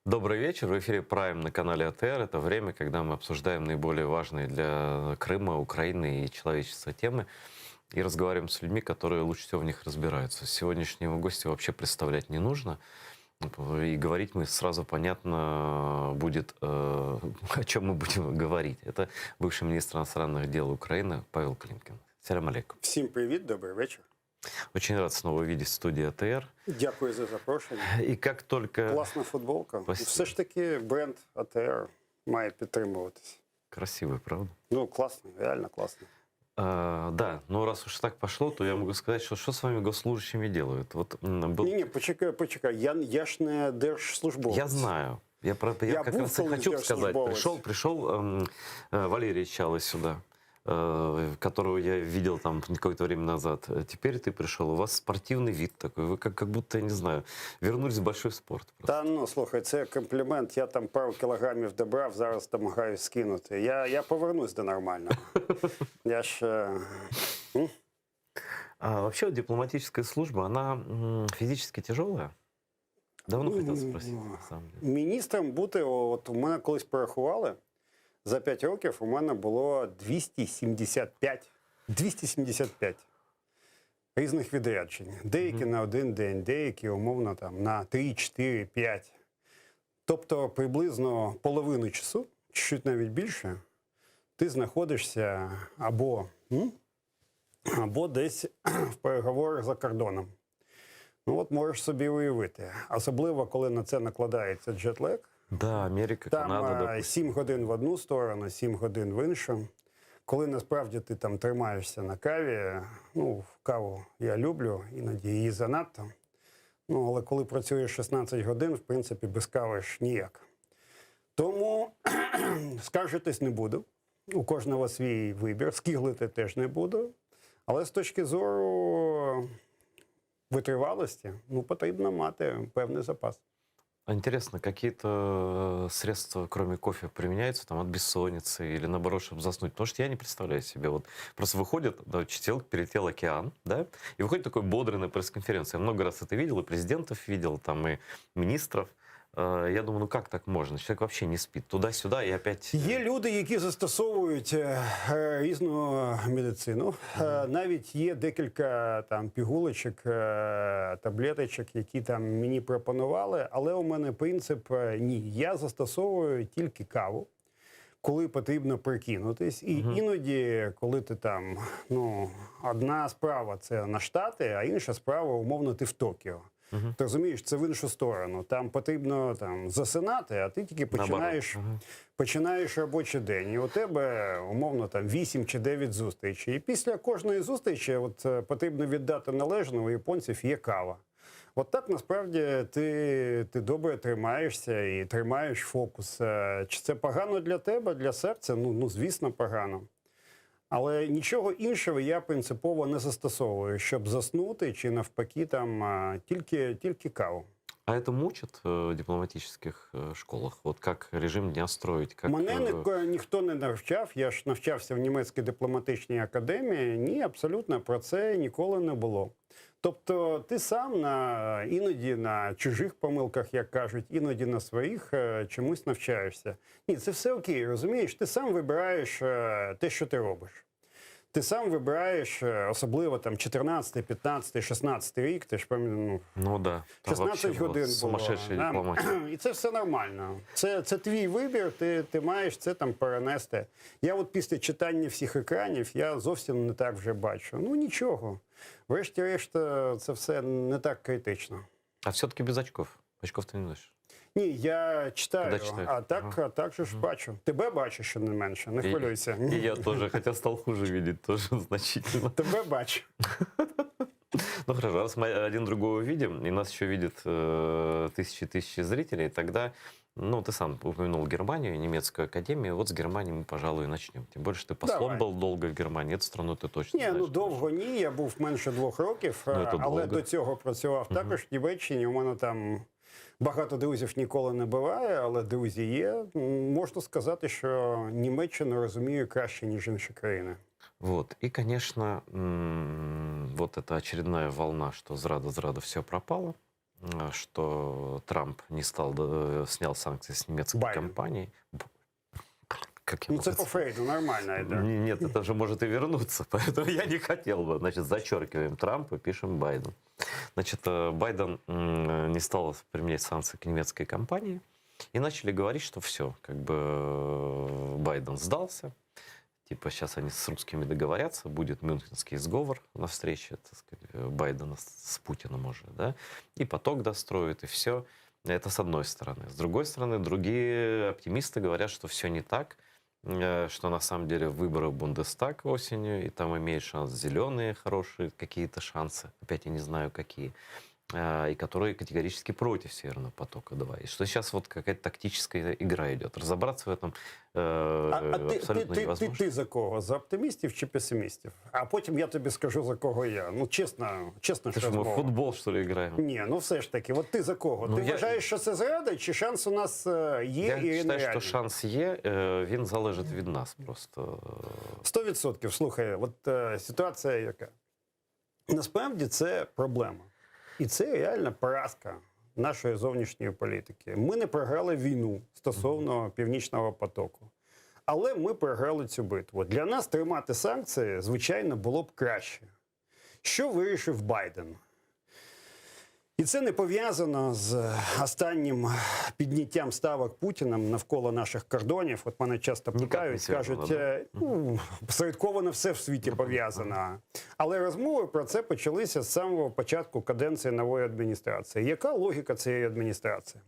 Добрый вечер. В эфире Prime на канале АТР. Это время, когда мы обсуждаем наиболее важные для Крыма, Украины и человечества темы и разговариваем с людьми, которые лучше всего в них разбираются. Сегодняшнего гостя вообще представлять не нужно. И говорить мы сразу понятно будет, о чем мы будем говорить. Это бывший министр иностранных дел Украины Павел Климкін. Салям алейкум. Всім привіт, добрий вечір. Очень рад снова видеть в студии АТР. Дякую за запрошення. И как только... Класна футболка. Спасибо. Все ж таки бренд АТР має підтримуватись. Красивый, правда? Ну, класно, реально класно. Да, но раз уж так пошло, то я могу сказать, что с вами госслужащими делают. Вот, был... Ні, почекай. Я ж не держслужбовець. Я знаю. Я как раз и хочу сказать. Пришел Валерий Чалый сюда, которого я видел там какое-то время назад. Теперь ты пришел, у вас спортивный вид такой, вы как будто, я не знаю, вернулись в большой спорт. Та ну, слухай, це комплімент, я там пару кілограмів добрав, зараз намагаюсь скинути. Я повернусь до нормального. Я ж... Вообще вот дипломатическая служба, она физически тяжелая? Давно хотел спросить, на самом деле. Міністром бути, от у мене колись порахували, за 5 років у мене було 275 різних відряджень. Деякі на один день, деякі, умовно, там, на 3, 4, 5. Тобто приблизно половину часу, чуть навіть більше, ти знаходишся або десь в переговорах за кордоном. Ну от можеш собі уявити. Особливо, коли на це накладається джетлег. Да, Америка, Канада. Там 7 годин в одну сторону, 7 годин в іншу. Коли насправді ти там тримаєшся на каві, ну, каву я люблю, іноді її занадто. Ну, але коли працюєш 16 годин, в принципі, без кави ж ніяк. Тому скаржитись не буду. У кожного свій вибір. Скиглити теж не буду. Але з точки зору витривалості, ну, потрібно мати певний запас. Интересно, какие-то средства, кроме кофе, применяются там от бессонницы или наоборот, чтобы заснуть? Потому что я не представляю себе. Вот просто выходит, да, перелетел океан, да, и выходит такой бодрый на пресс-конференцию. Я много раз это видел, и президентов видел, там, и министров. Я думаю, ну как так можно? Человек вообще не спит. Туда-сюда и опять... Є люди, які застосовують різну медицину. Навіть є декілька там пігулочок, таблеточок, які там мені пропонували. Але у мене принцип ні. Я застосовую тільки каву, коли потрібно прикинутись. І іноді, коли ти там, ну, одна справа це на Штати, а інша справа, умовно, ти в Токіо. Ти розумієш, це в іншу сторону. Там потрібно там засинати, а ти тільки починаєш робочий день. І у тебе, умовно, там 8 чи 9 зустрічей. І після кожної зустрічі от, потрібно віддати належне, у японців є кава. От так, насправді, ти добре тримаєшся і тримаєш фокус. Чи це погано для тебе, для серця? Ну звісно, погано. Але нічого іншого я принципово не застосовую, щоб заснути чи навпаки там тільки каву. А это мучат в дипломатических школах? Вот как режим дня строить? Как... Мене ніхто не навчав, я ж навчався в німецькій дипломатичній академії. Ні, абсолютно про це ніколи не було. Тобто ти сам іноді на чужих помилках, як кажуть, іноді на своїх чомусь навчаєшся. Ні, це все окей, розумієш? Ти сам вибираєш те, що ти робиш. Ти сам вибираєш, особливо там 14, 15, 16 рік, ти ж пам'ятаєш, ну, да, 16 годин сумасшедшая дипломатія. І це все нормально. Це твій вибір, ти маєш це там перенести. Я от після читання всіх екранів, я зовсім не так вже бачу. Ну нічого. Врешті-решт, це все не так критично. А все-таки без очков? Очков ти не носиш? Ні, я читаю, а так же ж бачу. Тебе бачу, що не менше, не хвилюйся. И я тоже, хотя стал хуже видеть, тоже значительно. Тебе бачу. Ну хорошо, раз мы один другого видим, и нас еще видят тысячи зрителей, тогда, ну ты сам упомянул Германию, немецкую академию, вот с Германии мы, пожалуй, и начнем. Тем более, что ты послом был долго в Германии, эту страну ты точно знаешь. Ні, ну довго ні, я був менше 2 років, але до цього працював також в Німеччині, у мене там... Багато друзів ніколи не буває, але друзі є. Можна сказати, що Німеччину розумію краще, ніж інші країни. Вот. И, конечно, вот эта очередная волна, что зрада, все пропало. что Трамп не снял санкции с немецкой Байден. компании. Как я Ну, це могу по Фрейду нормально йде. Нет, это же может и вернуться, поэтому я не хотел бы. Значит, зачеркиваем Трамп и пишем Байден. Значит, Байден не стал применять санкции к немецкой компании, и начали говорить, что все, как бы Байден сдался, типа сейчас они с русскими договорятся, будет мюнхенский сговор на встрече, так сказать, Байдена с Путиным уже, да, и поток достроит, и все. Это с одной стороны. С другой стороны, другие оптимисты говорят, что все не так, что на самом деле выборы в Бундестаг осенью, и там имеют шанс зеленые хорошие какие-то шансы, опять я не знаю какие, и которые категорически против Северного потока-2. И что сейчас вот какая-то тактическая игра идет. Разобраться в этом абсолютно невозможно. Ти за кого? За оптимістів чи песимістів? А потім я тобі скажу, за кого я. Ну, чесно Это ж что, мы в розмова. футбол, что ли, играем? Ні, ну все ж таки, от ти за кого? Ну, Ти я- вважаєш, що це зрада, чи шанс у нас є Я і він считаю, реальний? что шанс є, він залежить від нас просто. 100%. Слухай, от ситуація яка? Насправді це проблема. І це реальна поразка нашої зовнішньої політики. Ми не програли війну стосовно Північного потоку. Але ми програли цю битву. Для нас тримати санкції, звичайно, було б краще. Що вирішив Байден? І це не пов'язано з останнім підняттям ставок Путіним навколо наших кордонів. От мене часто питають, зв'язано, кажуть, посередковано все в світі пов'язано. Але розмови про це почалися з самого початку каденції нової адміністрації. Яка логіка цієї адміністрації?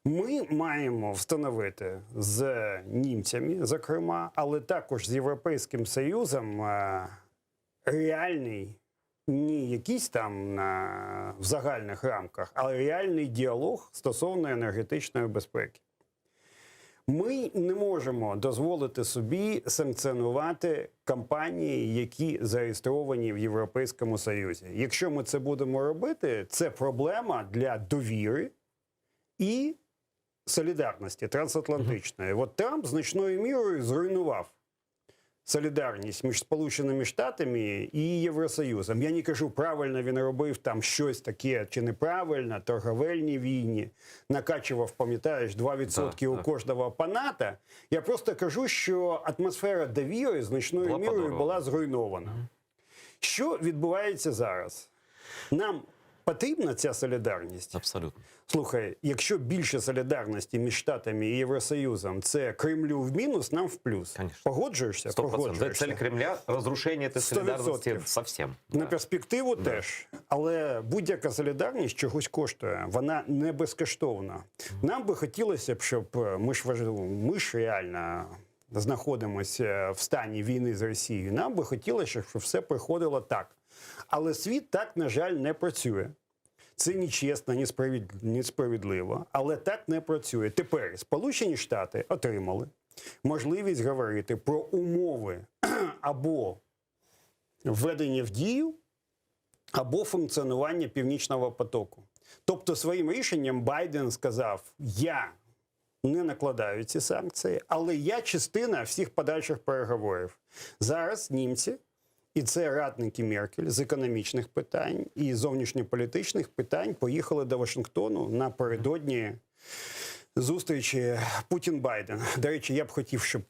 Ми маємо встановити з німцями, зокрема, але також з Європейським Союзом реальний, не якийсь там в загальних рамках, але реальний діалог стосовно енергетичної безпеки. Ми не можемо дозволити собі санкціонувати компанії, які зареєстровані в Європейському Союзі. Якщо ми це будемо робити, це проблема для довіри і солідарності трансатлантичної. От Трамп значною мірою зруйнував солідарність між Сполученими Штатами і Євросоюзом. Я не кажу, правильно він робив там щось таке чи неправильно, торговельні війни, накачував, пам'ятаєш, 2% у кожного по НАТО. Я просто кажу, що атмосфера довіри значною Була мірою подорвана. була зруйнована. Що відбувається зараз? Нам потрібна ця солідарність? Абсолютно. Слухай, якщо більше солідарності між Штатами і Євросоюзом, це Кремлю в мінус, нам в плюс. Конечно. Погоджуєшся? 100%. Погоджуєшся. Цель Кремля – разрушение этой 100%. солидарности совсем. На Да. перспективу теж. Але будь-яка солідарність чогось коштує. Вона не безкоштовна. Нам би хотілося б, щоб ми ж реально знаходимося в стані війни з Росією. Нам би хотілося, щоб все приходило так. Але світ так, на жаль, не працює. Це нечесно, несправедливо, але так не працює. Тепер Сполучені Штати отримали можливість говорити про умови або введення в дію, або функціонування Північного потоку. Тобто своїм рішенням Байден сказав, я не накладаю ці санкції, але я частина всіх подальших переговорів. Зараз німці, і це радники Меркель з економічних питань і зовнішньополітичних питань поїхали до Вашингтону напередодні зустрічі Путін-Байден. До речі, я б хотів, щоб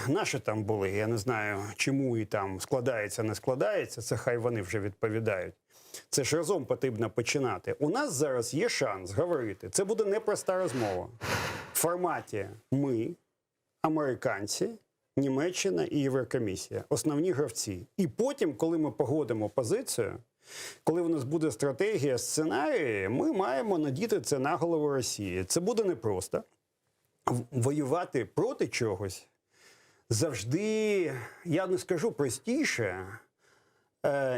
наші там були. Я не знаю, чому і там складається, не складається. Це хай вони вже відповідають. Це ж разом потрібно починати. У нас зараз є шанс говорити. Це буде непроста розмова. В форматі ми, американці, Німеччина і Єврокомісія. Основні гравці. І потім, коли ми погодимо позицію, коли в нас буде стратегія, сценарії, ми маємо надіти це на голову Росії. Це буде непросто. Воювати проти чогось завжди, я не скажу простіше,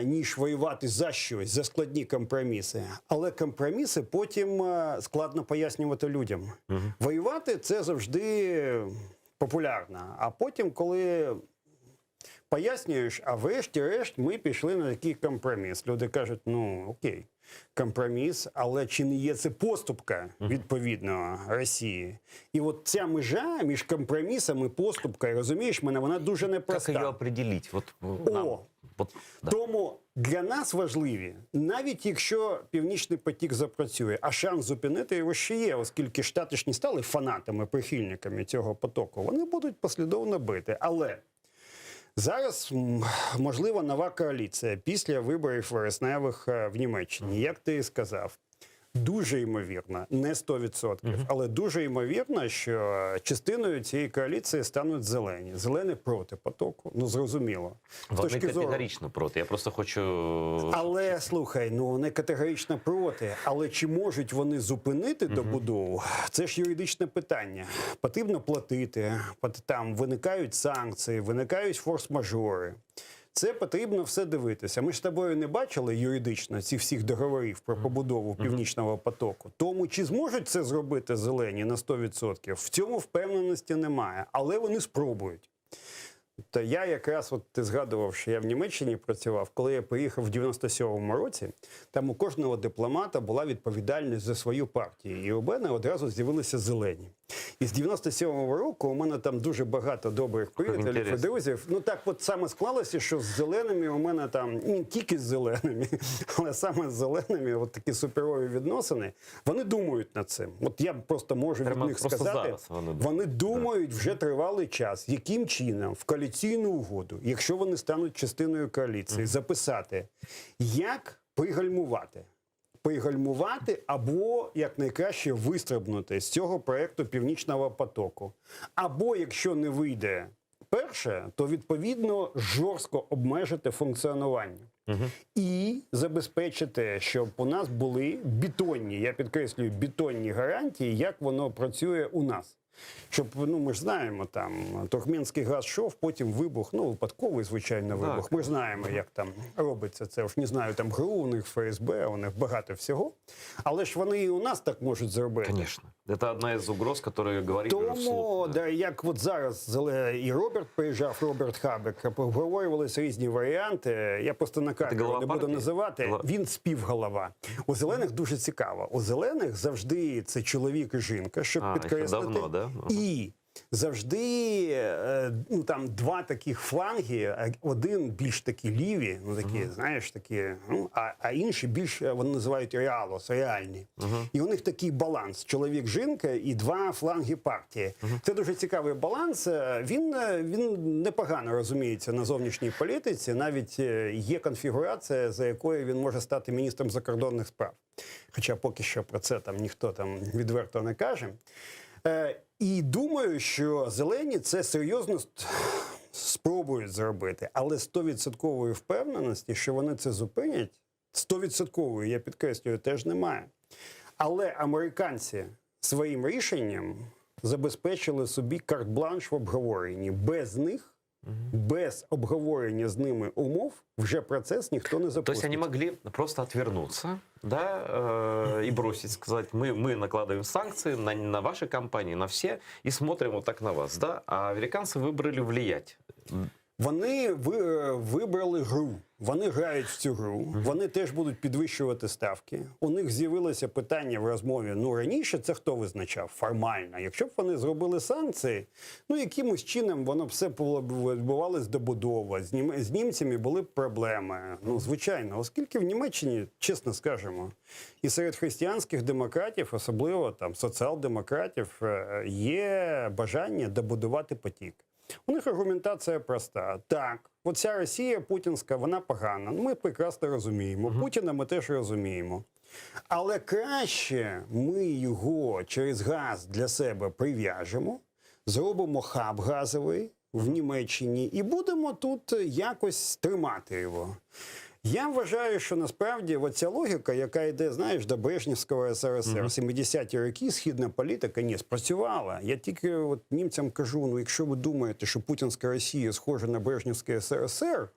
ніж воювати за щось, за складні компроміси. Але компроміси потім складно пояснювати людям. Воювати – це завжди популярно. А потім, коли пояснюєш, а врешті-решт ми пішли на такий компроміс. Люди кажуть, ну окей, компроміс, але чи не є це поступка, відповідно, Росії? І от ця межа між компромісом і поступкою, розумієш мене, вона дуже непроста. Как ее определить? Вот О, Вот, да. Тому для нас важливі, навіть якщо Північний потік запрацює, а шанс зупинити його ще є, оскільки штатичні стали фанатами, прихильниками цього потоку, вони будуть послідовно бити. Але зараз можлива нова коаліція після виборів вересневих в Німеччині, як ти і сказав. Дуже ймовірно, не 100%, але дуже ймовірно, що частиною цієї коаліції стануть зелені. Зелені проти потоку, ну зрозуміло. Вони категорично проти. Я просто хочу... Але, слухай, ну вони категорично проти. Але чи можуть вони зупинити добудову? Це ж юридичне питання. Потрібно платити, там виникають санкції, виникають форс-мажори. Це потрібно все дивитися. Ми ж з тобою не бачили юридично ці всіх договорів про побудову Північного потоку. Тому чи зможуть це зробити зелені на 100%? В цьому впевненості немає. Але вони спробують. Та я якраз, от ти згадував, що я в Німеччині працював, коли я приїхав в 97-му році, там у кожного дипломата була відповідальність за свою партію. І у мене одразу з'явилися зелені. І з 97-го року у мене там дуже багато добрих приятелів і друзів. Ну так от саме склалося, що з зеленими у мене там, не тільки з зеленими, але саме з зеленими, от такі суперові відносини, вони думають над цим. От я просто можу від них сказати, вони думають вже тривалий час, яким чином в коаліційну угоду, якщо вони стануть частиною коаліції, записати, як пригальмувати або, як найкраще, вистрибнути з цього проєкту Північного потоку. Або, якщо не вийде перше, то, відповідно, жорстко обмежити функціонування. І забезпечити, щоб у нас були бетонні, я підкреслюю, бетонні гарантії, як воно працює у нас. Щоб, ну, ми ж знаємо, там, Туркменський газ шов, потім вибух, ну, випадковий, звичайно, вибух. Так. Ми знаємо, як там робиться це. Ж не знаю, там ГРУ, у них ФСБ, у них багато всього. Але ж вони і у нас так можуть зробити. Звісно. Це одна із угроз, які говорили вслух. Тому, да, як от зараз і Роберт приїжджав, Роберт Хабек, обговорювалися різні варіанти. Я просто на камеру не буду називати. Він співголова. У зелених дуже цікаво. У зелених завжди це чоловік і жінка, щоб підкреслити. Давно, да? І завжди, ну, там два таких фланги, один більш такі ліві, ну такі, знаєш, такі, ну, а інші більш, вони називають реалос, реальні. І у них такий баланс, чоловік-жінка і два фланги партії. Це дуже цікавий баланс, він непогано розуміється на зовнішній політиці, навіть є конфігурація, за якою він може стати міністром закордонних справ. Хоча поки що про це там ніхто там відверто не каже. І думаю, що зелені це серйозно спробують зробити, але 100% впевненості, що вони це зупинять, 100%, я підкреслюю, теж немає. Але американці своїм рішенням забезпечили собі карт-бланш в обговоренні. Без них, без обговорення з ними умов, вже процес ніхто не запустить. То есть они могли просто отвернуться, да, и бросить, сказать, мы накладываем санкции на ваши компании, на все, и смотрим вот так на вас, да? А американцы выбрали влиять. Вони вибрали гру. Вони грають в цю гру. Вони теж будуть підвищувати ставки. У них з'явилося питання в розмові. Ну, раніше це хто визначав? Формально. Якщо б вони зробили санкції, ну, якимось чином воно все відбувалось добудова. З німцями були б проблеми. Ну, звичайно. Оскільки в Німеччині, чесно скажемо, і серед християнських демократів, особливо там соціал-демократів, є бажання добудувати потік. У них аргументація проста. Так, оця Росія путінська, вона погана. Ми прекрасно розуміємо. Путіна ми теж розуміємо. Але краще ми його через газ для себе прив'яжемо, зробимо хаб газовий в Німеччині і будемо тут якось тримати його. Я вважаю, що насправді оця логіка, яка йде, знаєш, до Брежнівського СРСР, 70-ті роки, східна політика, ні, спрацювала. Я тільки от німцям кажу, ну якщо ви думаєте, що путінська Росія схожа на Брежнівське СРСР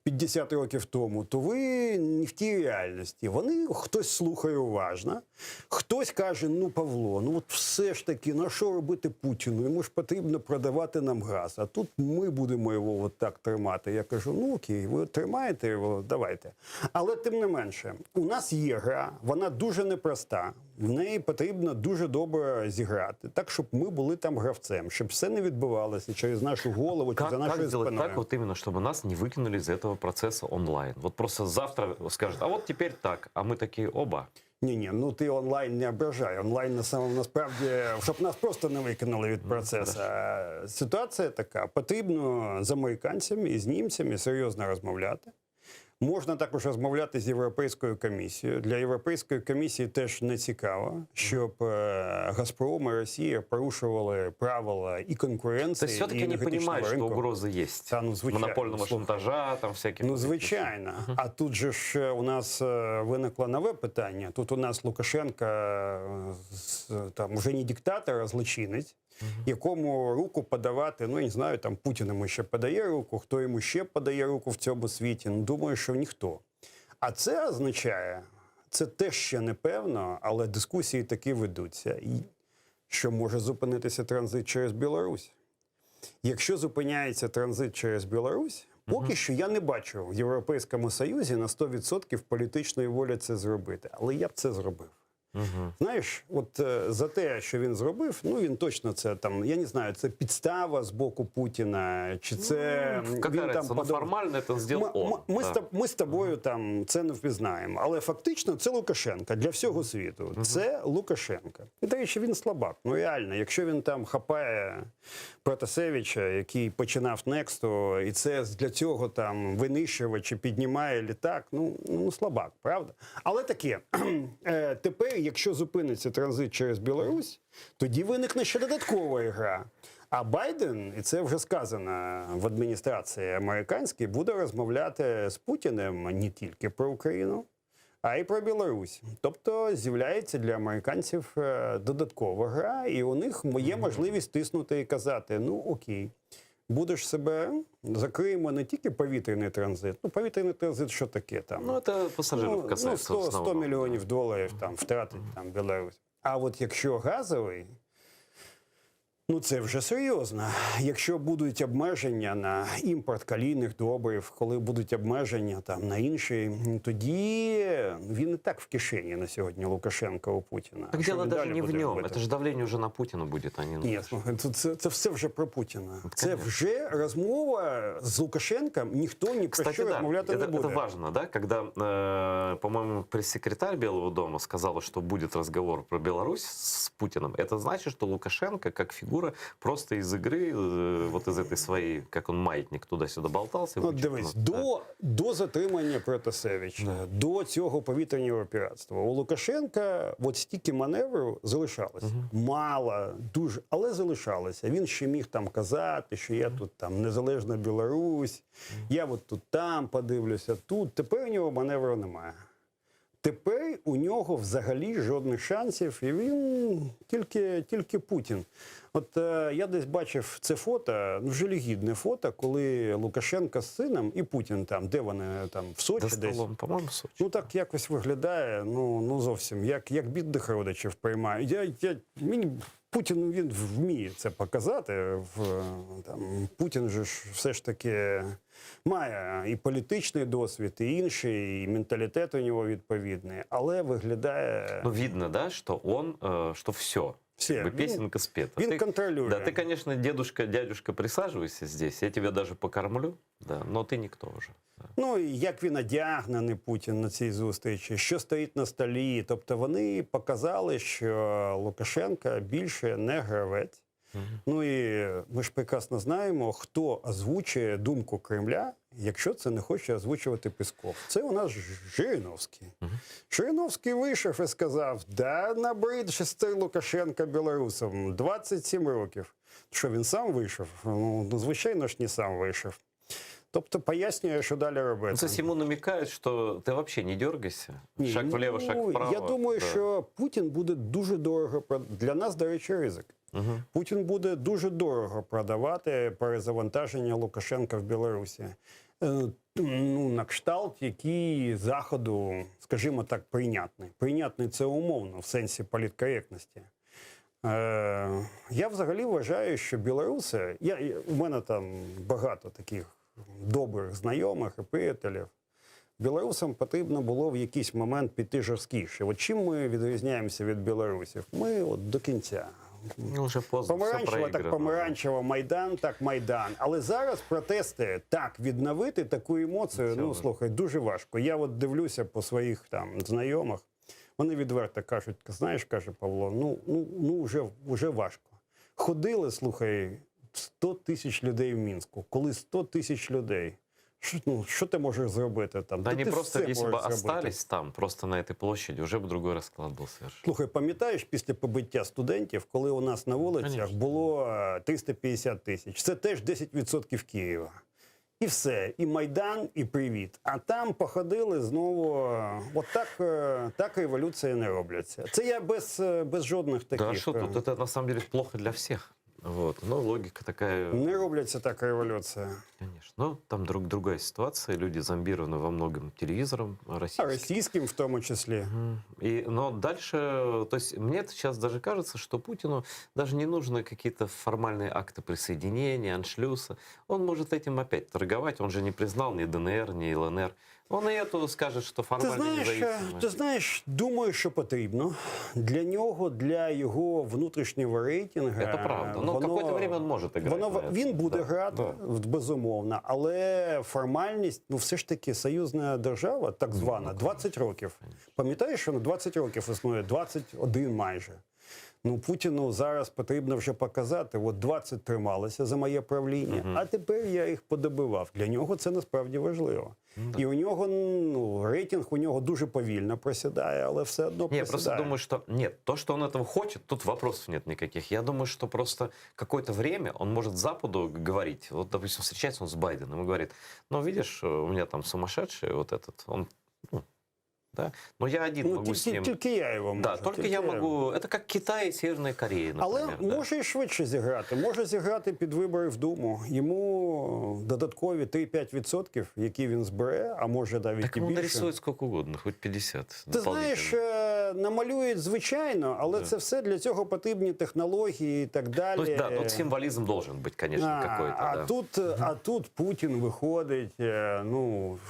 50 років тому, то ви не в тій реальності. Вони, хтось слухає уважно, хтось каже, ну, Павло, ну от все ж таки, на що робити Путіну? Йому ж потрібно продавати нам газ, а тут ми будемо його от так тримати. Я кажу, ну окей, ви тримаєте його, давайте. Але тим не менше, у нас є гра, вона дуже непроста. В неї потрібно дуже добре зіграти, так, щоб ми були там гравцем, щоб все не відбувалося через нашу голову чи за Как нашою сделать спиною. так, вот именно, чтобы нас не выкинули из этого процесса онлайн? Вот просто завтра скажут, а вот теперь так, а мы такие, оба. Ні, ну ти онлайн не ображай. Онлайн насправді, щоб нас просто не викинули від процесу. Ситуація така: потрібно з американцями і з німцями серйозно розмовляти. Можна також розмовляти з Європейською комісією. Для Європейської комісії теж не цікаво, щоб Газпром і Росія порушували правила і То конкуренції, есть все-таки і они енергетичного понимают, что ринку. угрозы есть. Та, ну, звичайно, Монопольного слухай. шантажа, там всяких... Ну, звичайно. А тут же ж у нас виникло нове питання. Тут у нас Лукашенко там вже не диктатор, а злочинець, якому руку подавати, ну, я не знаю, там Путін йому ще подає руку, хто йому ще подає руку в цьому світі, ну, думаю, що ніхто. А це означає, це теж ще не певно, але дискусії такі ведуться, і що може зупинитися транзит через Білорусь. Якщо зупиняється транзит через Білорусь, поки що я не бачу в Європейському Союзі на 100% політичної волі це зробити. Але я б це зробив. Знаєш, от за те, що він зробив, ну він точно це там, я не знаю, це підстава з боку Путіна, чи це Какая він разница? там Ну, формально это сделал он. Да. ми з тобою там це не впізнаємо, але фактично це Лукашенко для всього світу. Це Лукашенко. І, до речі, він слабак. Ну реально, якщо він там хапає Протасевича, який починав Нексту, і це для цього там винищувач чи піднімає літак, ну слабак, правда? Але таке, тепер, якщо зупиниться транзит через Білорусь, тоді виникне ще додаткова гра. А Байден, і це вже сказано в адміністрації американській, буде розмовляти з Путіним не тільки про Україну, а й про Білорусь. Тобто з'являється для американців додаткова гра, і у них є можливість тиснути і казати, ну окей, будеш себе, закриємо не тільки повітряний транзит. Ну, повітряний транзит що таке там? Ну, это пассажиров касается. 100 мільйонів доларів там втратить там Білорусь. А от якщо газовий, ну це вже серйозно. Якщо будуть обмеження на імпорт калійних добрив, коли будуть обмеження там на інші, тоді він і так в кишені на сьогодні Лукашенка у Путіна. Так Що дело він даже далі не в буде нем. робити? Это же давление уже на Путина будет, а не на... Ні, слухай, це все вже про Путіна. Це конечно. вже розмова з Лукашенком, ніхто ні про Кстати, що да, розмовляти не буде. это важно, да, когда, по-моему, пресс-секретарь Белого дома сказала, что будет разговор про Беларусь с Путиным, это значит, что Лукашенко, как фигура, просто из игры, вот из этой своей, как он маятник туда-сюда болтался. От дивись, до затримання Протасевича, до цього повітряного піратства у Лукашенка от стільки маневру залишалося. Мало, дуже, але залишалося. Він ще міг там казати, що я тут там незалежна Білорусь, я от тут там подивлюся, тут. Тепер у нього маневру немає. Тепер у нього взагалі жодних шансів, і він тільки Путін. От я десь бачив це фото, жалюгідне фото, коли Лукашенко з сином і Путін там, де вони там, в Сочі За десь. столом, по-моему, в Сочи. Ну так якось виглядає, ну зовсім, як бідних родичів приймає. Путін, він вміє це показати. Там, Путін же ж все ж таки має і політичний досвід, і інший, і менталітет у нього відповідний, але виглядає... Ну, видно, да, что он, что все. Все. Как бы песенка спета. Він Ты- контролює. Да, ты, конечно, дядюшка, присаживайся здесь, я тебя даже покормлю, да, но ты никто уже. Да. Ну, і як він одягнений, Путін, на цій зустрічі, що стоїть на столі. Тобто вони показали, що Лукашенко більше не гравець. Ну і ми ж прекрасно знаємо, хто озвучує думку Кремля, якщо це не хоче озвучувати Песков. Це у нас Жириновський. Жириновський вийшов і сказав, да набрид же цей Лукашенко білорусам, 27 років. Що, він сам вийшов? Ну, звичайно ж, не сам вийшов. Тобто пояснює, що далі робити. Ну, то есть ему намекают, что ты вообще не дергайся, Ні, шаг влево, шаг вправо. Я думаю, Да. що Путін буде дуже дорого, для нас, до речі, ризик. Путін буде дуже дорого продавати перезавантаження Лукашенка в Білорусі. Ну, на кшталт, який Заходу, скажімо так, прийнятний. Прийнятний – це умовно, в сенсі політкоректності. Я взагалі вважаю, що білоруси, у мене там багато таких добрих знайомих і приятелів, Білорусам потрібно було в якийсь момент піти жорсткіше. От чим ми відрізняємося від білорусів? Ми от до кінця. Ну, уже поздно, все Помаранчево, так проиграно. помаранчево, Майдан, так Майдан. Але зараз протести, так, відновити таку емоцію, Це ну, вже. слухай, дуже важко. Я от дивлюся по своїх там знайомих, вони відверто кажуть, знаєш, каже Павло, вже важко. Ходили, слухай, 100 тисяч людей в Мінську. Коли 100 тисяч людей, що ти можеш зробити там? Да Та они ти просто, все если бы можеш зробити. остались там, просто на этой площади, уже бы другой расклад был совершенно. Слухай, пам'ятаєш після побиття студентів, коли у нас на вулицях Конечно. було 350 тисяч? Це теж 10% Києва. І все, і Майдан, і привіт. А там походили знову. От так революції не робляться. Це я без жодних таких. Да, что тут? Это на самом деле плохо для всех. Вот. Но логика такая, Не робляться так революція. конечно. Но там другая ситуация. Люди зомбированы во многом телевизором А российским. російським в тому числі. Но дальше, то есть мне сейчас даже кажется, что Путину даже не нужны какие-то формальные акты присоединения, аншлюса. Он может этим опять торговать. Он же не признал ни ДНР, ни ЛНР. Он и это скажет, что формально независимость. Ти знаєш, думаю, що потрібно. Для нього, для його внутрішнього рейтингу. Это правда. Но какое-то время он может играть. на это. Він буде Да, грати, да. безумовно, але формальність, ну все ж таки, союзна держава, так звана, 20 років. Пам'ятаєш, що на 20 років існує, 21 майже. Ну, Путіну зараз потрібно вже показати, от 20 трималися за моє правління, а тепер я їх подобивав. Для нього це насправді важливо. І у нього, рейтинг у нього дуже повільно просідає, але все одно Не, просідає. я просто думаю, что нет, то, что он этого хочет, тут вопросов нет никаких. Я думаю, что просто какое-то время он может Западу говорить, вот, допустим, встречается он с Байденом и говорит, ну, видишь, у меня там сумасшедший вот этот, он, ну, да, но я один могу с ним... Тільки я його можу. Да, только я могу... Это как Китай и Северная Корея, Але например. да. може і швидше зіграти. Може зіграти під вибори в Думу. Йому додаткові 3-5%, які він збере, а може навіть Так і ему більше. нарисует сколько угодно, хоть 50. Ти знаєш, намалюють звичайно, але це все для цього потрібні технології і так далі. То есть, да, тут символизм должен быть, конечно, какой-то. Да. А тут Путін виходить,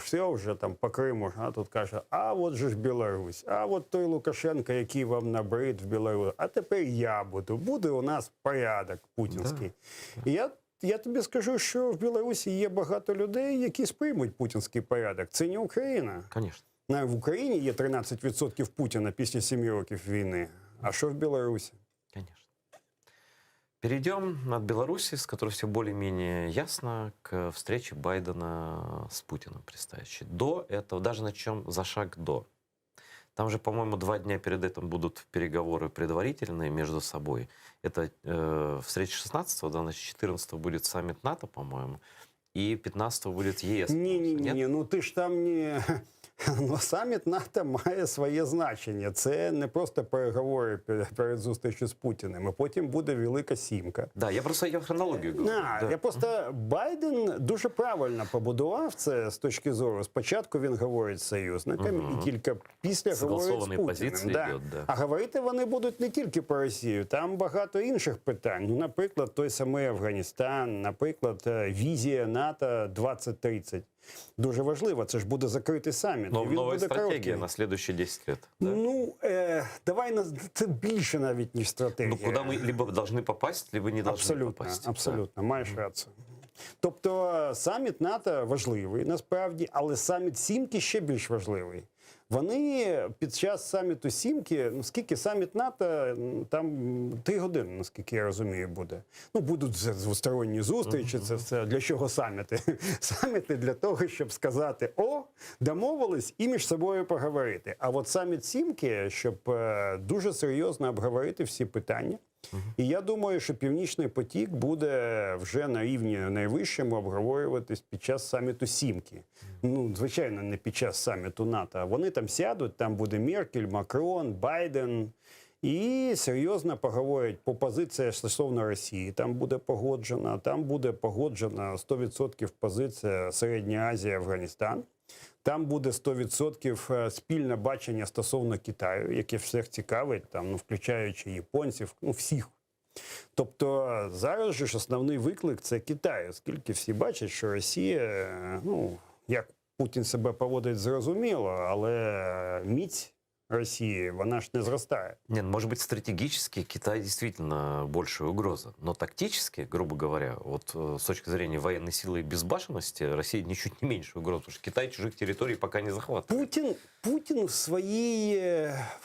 все вже там по Криму, а тут каже, а от же ж Білорусь, а от той Лукашенко, який вам набрид в Білорусі, а тепер я буду. Буде у нас порядок путінський. І я тобі скажу, що в Білорусі є багато людей, які сприймуть путінський порядок. Це не Україна. Конечно. В Україні є 13% Путіна після 7 років війни. А що в Білорусі? Конечно. Перейдем от Беларуси, с которой все более-менее ясно, к встрече Байдена с Путиным предстоящей. До этого, даже начнем за шаг до. Там же, по-моему, 2 дня перед этим будут переговоры предварительные между собой. Это встреча 16-го, да, значит, 14-го будет саммит НАТО, по-моему, и 15-го будет ЕС. Ні, ну ти ж там не... Ну, саміт НАТО має своє значення. Це не просто переговори перед зустрічю з Путіним, а потім буде Велика Сімка. Да, я просто я хронологію говорю. Да. Я просто Байден дуже правильно побудував це з точки зору. Спочатку він говорить з союзниками, і тільки після говорить з Путіним. Да. А говорити вони будуть не тільки про Росію, там багато інших питань. Ну, наприклад, той самий Афганістан, наприклад, візія НАТО 2030. Дуже важливо, це ж буде закритий саміт. Но нова стратегія короткий. на следующие 10 лет. Да? Ну, давай, це більше навіть, ніж стратегія. Ну, куда мы либо должны попасть, либо не должны попасть. Абсолютно, маєш рацію. Тобто саміт НАТО важливий, насправді, але саміт Сімки ще більш важливий. Вони під час саміту Сімки, ну скільки саміт НАТО, там 3 години, наскільки я розумію, буде. Ну, будуть двосторонні зустрічі, це все. Для чого саміти? Саміти для того, щоб сказати, домовились і між собою поговорити. А от саміт Сімки, щоб дуже серйозно обговорити всі питання. І я думаю, що Північний потік буде вже на рівні найвищому обговорюватись під час саміту Сімки. Ну, звичайно, не під час саміту НАТО. Вони там сядуть, там буде Меркель, Макрон, Байден. І серйозно поговорять по позиції стосовно Росії. Там буде погоджена 100% позиція Середня Азія, Афганістан. Там буде 100% спільне бачення стосовно Китаю, яке всіх цікавить, там, включаючи японців, всіх. Тобто зараз же ж основний виклик – це Китай, оскільки всі бачать, що Росія, як Путін себе поводить зрозуміло, але міць Росії, вона ж не зростає. Нет, может быть, стратегически Китай действительно большая угроза. Но тактически, грубо говоря, вот с точки зрения военной силы и безбашенности, Россия ничуть не меньше угроза, потому что Китай чужих территорий пока не захватывает. Путін в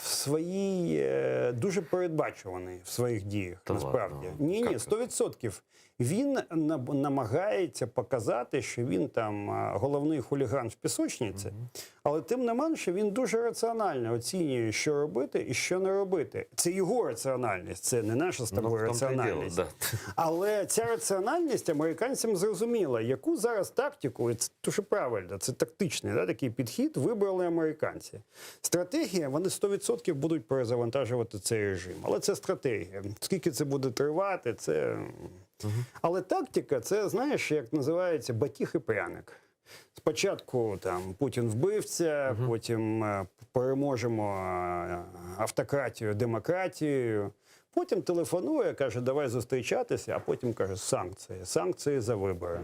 своїй дуже передбачуваний в своїх діях, Та насправді. ладно, Ні, як це? 100%. Він намагається показати, що він там головний хуліган в пісочниці, але тим не менше він дуже раціонально оцінює, що робити і що не робити. Це його раціональність, це не наша з тобою Ну, в тому-то й діло, раціональність. да. Але ця раціональність американцям зрозуміла, яку зараз тактику, і це дуже правильно, це тактичний такий підхід, вибрали американці. Стратегія, вони 100% будуть перезавантажувати цей режим. Але це стратегія. Скільки це буде тривати, це... Але тактика, це, знаєш, як називається, батіг і пряник. Спочатку там Путін вбивця, потім переможемо автократію, демократію. Потім телефонує, каже, давай зустрічатися, а потім каже, санкції за вибори.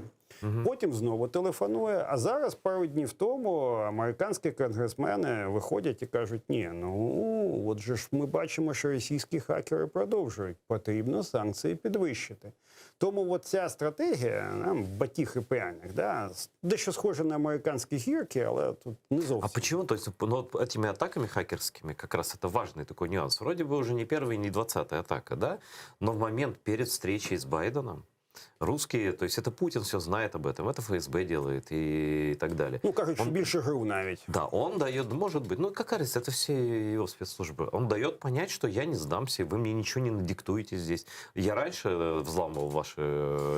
Потім знову телефонує, а зараз пару днів тому американські конгресмени виходять і кажуть, ні, ну от же ж ми бачимо, що російські хакери продовжують, потрібно санкції підвищити. Тому от ця стратегія, батіг і пряник, да, дещо схоже на американські гірки, але тут не зовсім. А почему? То есть, ну, вот этими атаками хакерскими, как раз это важный такой нюанс. Вроде бы уже не первая, не 20-я атака, да? Но в момент перед встречей с Байденом русские, то есть это Путин все знает об этом, это ФСБ делает и так далее. Ну, кажуть, що більше ГРУ навіть. Да, он дает, может быть, ну какая разница, это все его спецслужбы. Он дает понять, что я не сдамся, вы мне ничего не надиктуете здесь. Я раньше взламывал ваши,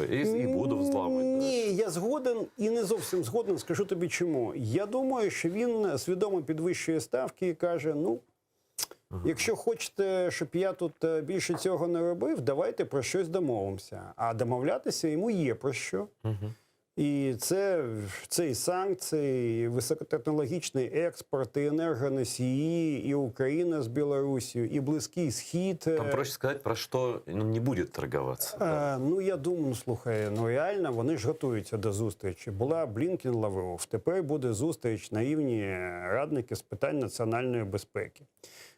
и буду взламывать. Ні, я згоден і не зовсім згоден, скажу тобі чому. Я думаю, що він свідомо підвищує ставки і каже, ну, якщо хочете, щоб я тут більше цього не робив, давайте про щось домовимося. А домовлятися йому є про що. І це і санкції, і високотехнологічний експорт, і енергоносії, і Україна з Білорусією, і Близький Схід. Там проще сказати, про що не буде торгуватися. Ну, я думаю, слухай, ну реально вони ж готуються до зустрічі. Була Блінкен-Лавров, тепер буде зустріч на рівні радників з питань національної безпеки.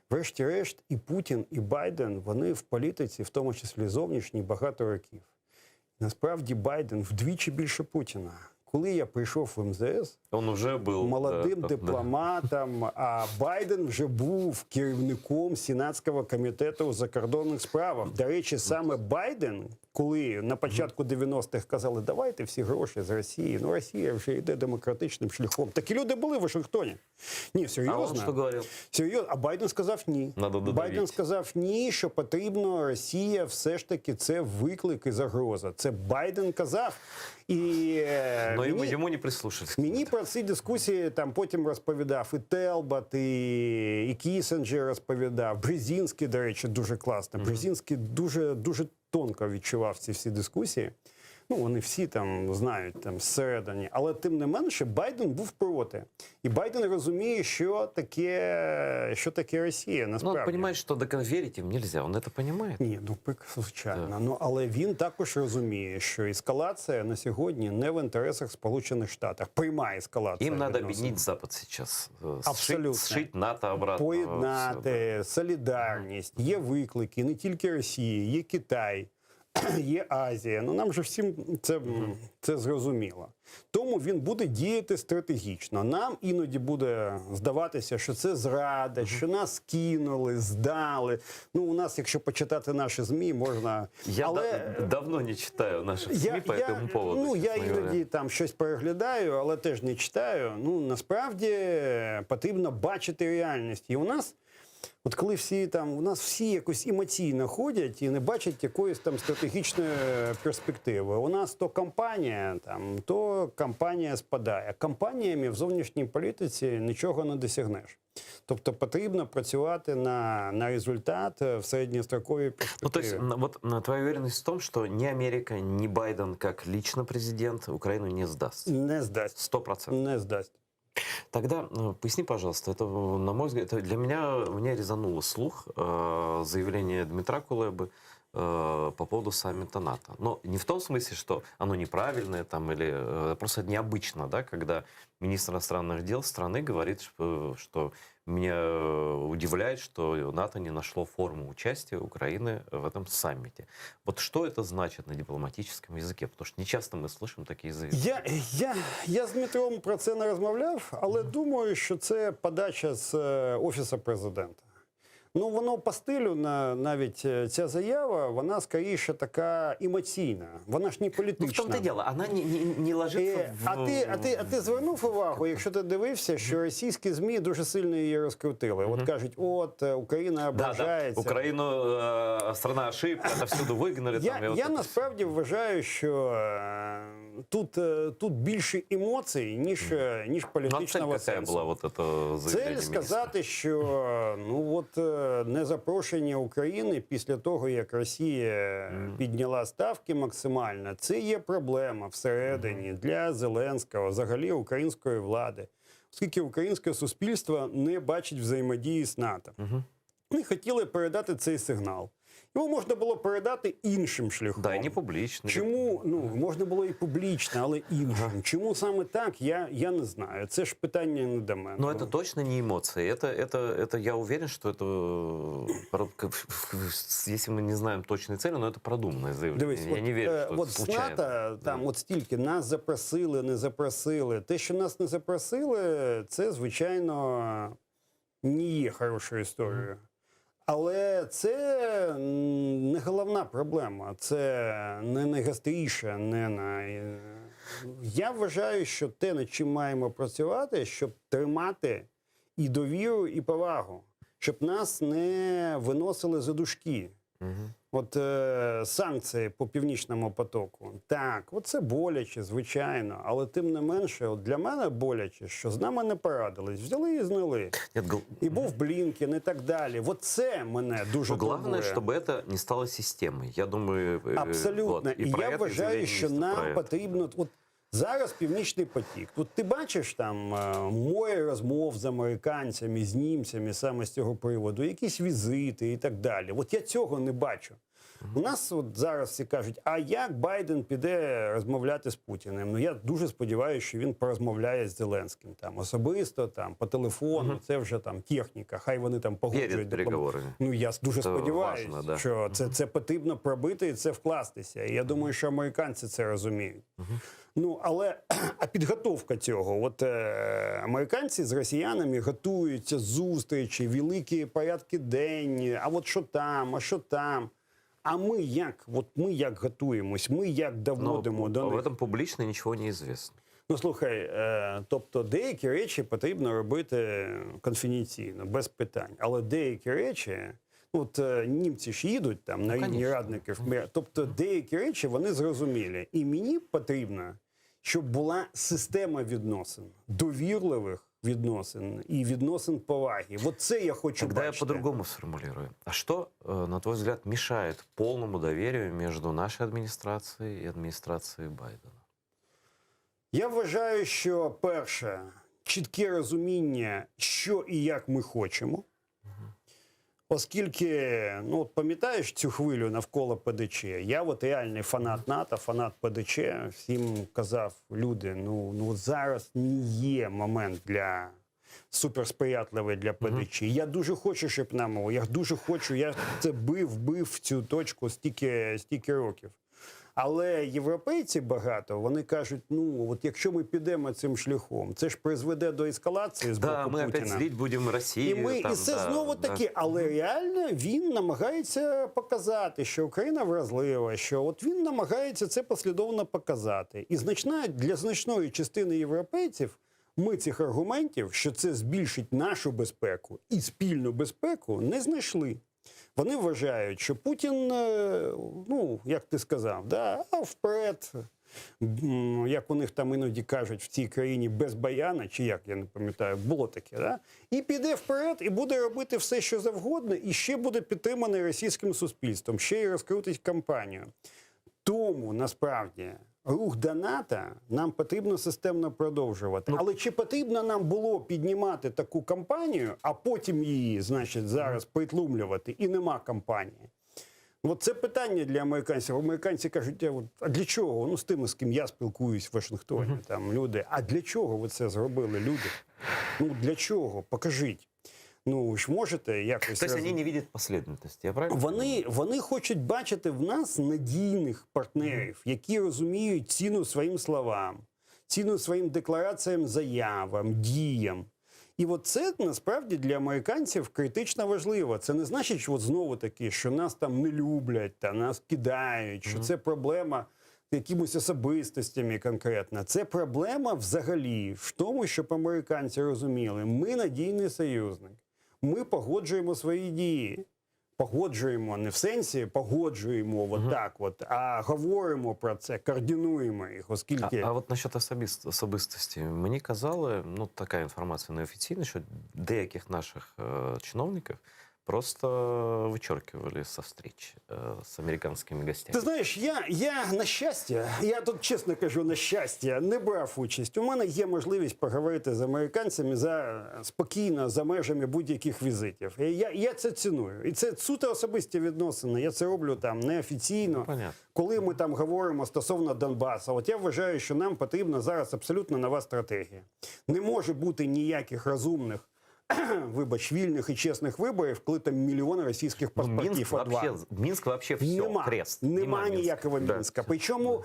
Врешті-решт, і Путін, і Байден, вони в політиці, в тому числі зовнішній, багато років. Насправді Байден вдвічі більше Путіна. Коли я прийшов в МЗС, він вже був молодим дипломатом, а Байден вже був керівником Сенатського комітету у закордонних справах. До речі, саме Байден, коли на початку 90-х казали, давайте всі гроші з Росії, ну Росія вже йде демократичним шляхом. Такі люди були в Вашингтоні. Ні, серйозно. А він що говорив? Серйозно. А Байден сказав ні. Байден сказав ні, що потрібно Росія все ж таки це виклик і загроза. Це Байден казав. І но йому не прислушались. Мені про ці дискусії там потім розповідав і Телбат, і Кісінджер розповідав. Брезінський, до речі, дуже класно. Брезінський дуже тонко відчував ці всі дискусії. Ну, вони всі там знають там зсередині. Але тим не менше, Байден був проти. І Байден розуміє, що таке Росія, насправді. Ну, розуміє, що до вірити їм нельзя, він це розуміє? Ні, ну, звичайно. Да. Ну, але він також розуміє, що ескалація на сьогодні не в інтересах Сполучених Штатів. Пряма ескалація. Їм треба об'єднати Запад зараз. Абсолютно. Зшити НАТО обратно. Поєднати, солідарність. Є виклики, не тільки Росії, є Китай. Є Азія. Ну, нам же всім це зрозуміло. Тому він буде діяти стратегічно. Нам іноді буде здаватися, що це зрада, що нас кинули, здали. Ну, у нас, якщо почитати наші ЗМІ, можна... Я давно не читаю наших ЗМІ по цьому поводу. Ну, я іноді там щось переглядаю, але теж не читаю. Ну, насправді, потрібно бачити реальність. І у нас... От коли у нас всі якось емоційно ходять і не бачать якоїсь там стратегічної перспективи. У нас то кампанія спадає. Кампаніями в зовнішній політиці нічого не досягнеш. Тобто потрібно працювати на результат в середньостроковій перспективі. Ну, то есть, вот твоя уверенность в том, что ни Америка, ни Байден, как лично президент, Украину не сдаст? Не сдасть. 100%? Не сдасть. Тогда поясни, пожалуйста, это, на мой взгляд, это для меня резануло слух заявление Дмитра Кулебы, по поводу саммита НАТО. Но не в том смысле, что оно неправильное там, или просто необычно, да, когда министр иностранных дел страны говорит, что меня удивляет, что НАТО не нашло форму участия Украины в этом саммите. Вот что это значит на дипломатическом языке? Потому что не часто ми слышим такі заявлення. Я з Дмитром про це не розмовляв, але думаю, що це подача з Офісу президента. Ну, воно по стилю, навіть ця заява, вона скоріше така емоційна. Вона ж не політична. Ну, в тому-то діло, вона не ложиться в... А ти звернув увагу, якщо ти дивився, що російські ЗМІ дуже сильно її розкрутили. От кажуть, Україна ображається. Україну, страна ошибка, отовсюду вигнали. Я насправді вважаю, що тут більше емоцій, ніж політичного сенсу. Була вот это Цель сказати, що незапрошення України після того, як Росія підняла ставки максимально, це є проблема всередині для Зеленського, взагалі української влади, оскільки українське суспільство не бачить взаємодії з НАТО. Ми хотіли передати цей сигнал. Його можна було передати іншим шляхом. Да, і не публічно. Чому? Можна було і публічно, але іншим. Чому саме так, я не знаю. Це ж питання не до мене. Но это точно не эмоции. Это я уверен, что это, если мы не знаем точной цели, но это продуманное заявление. Дивись, я не верю, что от это з случайно. НАТО, там, от стільки, нас запросили, не запросили. Те, що нас не запросили, це, звичайно, не є хорошою історією. Але це не головна проблема, це не найгостріша. Я вважаю, що те, над чим маємо працювати, щоб тримати і довіру, і повагу, щоб нас не виносили за дужки. От санкції по Північному потоку. Так, це боляче, звичайно, але тим не менше, от для мене боляче, що з нами не порадились, взяли і зняли. І був Блінкен і так далі. От це мене дуже турбує. Головне, щоб це не стало системою. Я думаю, абсолютно. І я вважаю, що нам потрібно... Зараз Північний потік. Тут ти бачиш там море розмов з американцями, з німцями саме з цього приводу, якісь візити і так далі. От я цього не бачу. У нас от зараз всі кажуть, а як Байден піде розмовляти з Путіним? Ну, я дуже сподіваюся, що він порозмовляє з Зеленським. Там, особисто, там, по телефону, це вже там техніка, хай вони там погоджують. Ну, я дуже сподіваюся, що це потрібно пробити і це вкластися. І я думаю, що американці це розуміють. Ну, але підготовка цього. От американці з росіянами готуються зустрічі, великі порядки денні, а от що там, а що там. А ми як? От ми як готуємось, ми як доводимо до них? В этом публічно нічого не известно. Ну, слухай, тобто деякі речі потрібно робити конфіденційно, без питань. Але деякі речі, от німці ж їдуть там на рівні радників, тобто деякі речі вони зрозумілі. І мені потрібно, щоб була система відносин, довірливих відносин и відносин поваги. Вот це я хочу Тогда бачити. Я по-другому сформулирую. А что, на твой взгляд, мешает полному доверию между нашей администрацией и администрацией Байдена? Я вважаю, що перше, чітке розуміння, що і як ми хочемо. Оскільки, ну, от пам'ятаєш цю хвилю навколо ПДЧ? Я от реальний фанат НАТО, фанат ПДЧ, всім казав, люди, ну зараз не є момент суперсприятливий для ПДЧ. Я дуже хочу, щоб нам, я це бив в цю точку стільки років. Але європейці багато, вони кажуть, ну, от якщо ми підемо цим шляхом, це ж призведе до ескалації з боку Путіна. Да, ми опять злить будемо Росію. І це знову таки, але реально він намагається показати, що Україна вразлива, що от він намагається це послідовно показати. І для значної частини європейців ми цих аргументів, що це збільшить нашу безпеку і спільну безпеку, не знайшли. Вони вважають, що Путін, ну, як ти сказав, да, вперед, як у них там іноді кажуть в цій країні, без баяна, чи як, я не пам'ятаю, було таке, да? І піде вперед, і буде робити все, що завгодно, і ще буде підтриманий російським суспільством, ще й розкрутить кампанію. Тому, насправді, рух до НАТО нам потрібно системно продовжувати. Але чи потрібно нам було піднімати таку кампанію, а потім її, значить, зараз притлумлювати, і нема кампанії? От це питання для американців. Американці кажуть, а для чого? Ну, з тими, з ким я спілкуюсь в Вашингтоні, там люди. А для чого ви це зробили, люди? Ну, для чого? Покажіть. Ну, ви ж можете якось... То есть они не видят последовательности, я правильно понимаю? Вони хочуть бачити в нас надійних партнерів, які розуміють ціну своїм словам, ціну своїм деклараціям, заявам, діям. І от це насправді для американців критично важливо. Це не значить, що от знову таки, що нас там не люблять, та нас кидають, що це проблема якимось особистостями конкретно. Це проблема взагалі в тому, щоб американці розуміли, ми надійний союзник, ми погоджуємо свої дії. Погоджуємо, не в сенсі погоджуємо от так от, а говоримо про це, координуємо їх, оскільки... А от насчет особистості. Мені казали, ну така інформація неофіційна, що деяких наших чиновників просто вичеркивали со встреч з американськими гостями. Ти знаєш, я на щастя, я тут чесно кажу, на щастя, не брав участь. У мене є можливість поговорити з американцями спокійно, за межами будь-яких візитів. Я це ціную. І це суто особисті відносини. Я це роблю там неофіційно. Понятно. Коли ми там говоримо стосовно Донбасу, от я вважаю, що нам потрібна зараз абсолютно нова стратегія. Не може бути ніяких розумних, вибач, вільних і чесних виборів, коли там мільйон російських паспортів. Мінськ вообще все, крест. Нема ніякого Мінська. Причому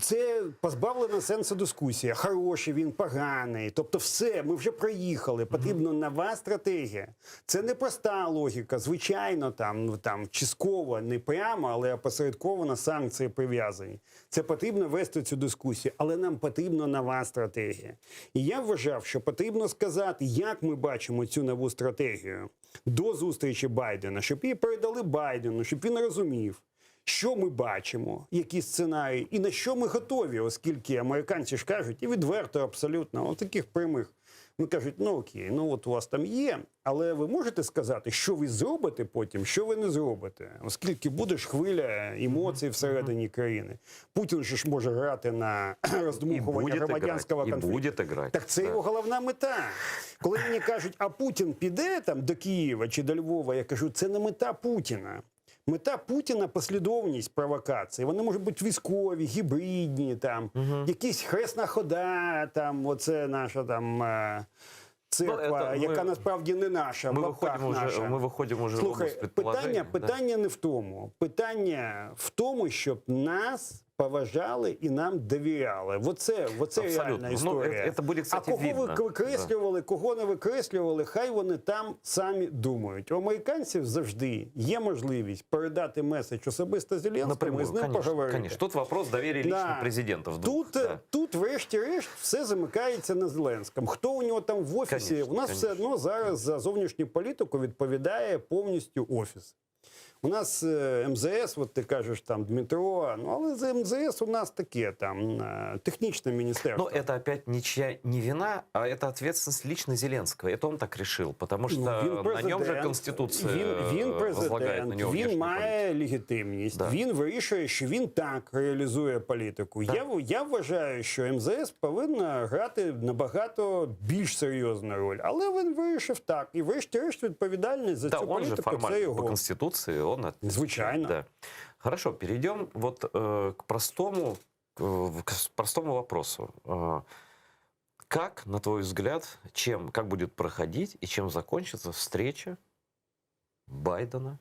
це позбавлена сенсу дискусія. Хороший він, поганий. Тобто все, ми вже проїхали. Потрібна нова стратегія. Це не проста логіка. Звичайно, там частково, не прямо, але опосередковано санкції прив'язані. Це потрібно вести цю дискусію. Але нам потрібна нова стратегія. І я вважав, що потрібно сказати, як ми бачимо цю нову стратегію до зустрічі Байдена, щоб її передали Байдену, щоб він розумів, що ми бачимо, які сценарії, і на що ми готові, оскільки американці ж кажуть, і відверто абсолютно, от таких прямих, вони кажуть, ну окей, ну от у вас там є, але ви можете сказати, що ви зробите потім, що ви не зробите, оскільки буде ж хвиля емоцій всередині країни. Путін же ж може грати на роздмухування громадянського конфлікту. Так це його головна мета. Коли мені кажуть, а Путін піде там до Києва чи до Львова, я кажу, це не мета Путіна. Мета Путіна – послідовність провокацій. Вони можуть бути військові, гібридні, там, якісь хресна хода, там, оце наша там церква, яка насправді не наша, ми виходимо вже Слухай, питання не в тому. Питання в тому, щоб нас поважали і нам довіряли. Оце реальна історія. Ну, буде, кстати, а кого видно. ви викреслювали, кого не викреслювали, хай вони там самі думають. У американців завжди є можливість передати меседж особисто Зеленському і з ним поговорити. Конечно. Тут вопрос довір'я лично президента. Тут врешті-решт все замикається на Зеленському. Хто у нього там в офісі? Конечно, у нас все одно зараз за зовнішню політику відповідає повністю офіс. У нас МЗС, от ти кажеш, там, Дмитро, ну, але за МЗС у нас таке, там, технічне міністерство. Ну, это опять ничья не вина, а это ответственность лично Зеленского. Это он так решил, потому что на нем же Конституция возлагает на него. Він має легітимність, Да. він вирішує, що він так реалізує політику. Я вважаю, що МЗС повинна грати набагато більш серйозну роль, але він вирішив так. І врешті-решт відповідальність за цю он же політику – це формально по його. Конституции, он Звичайно. Да. Хорошо, перейдем вот к простому вопросу. Как, на твой взгляд, как будет проходить и чем закончится встреча Байдена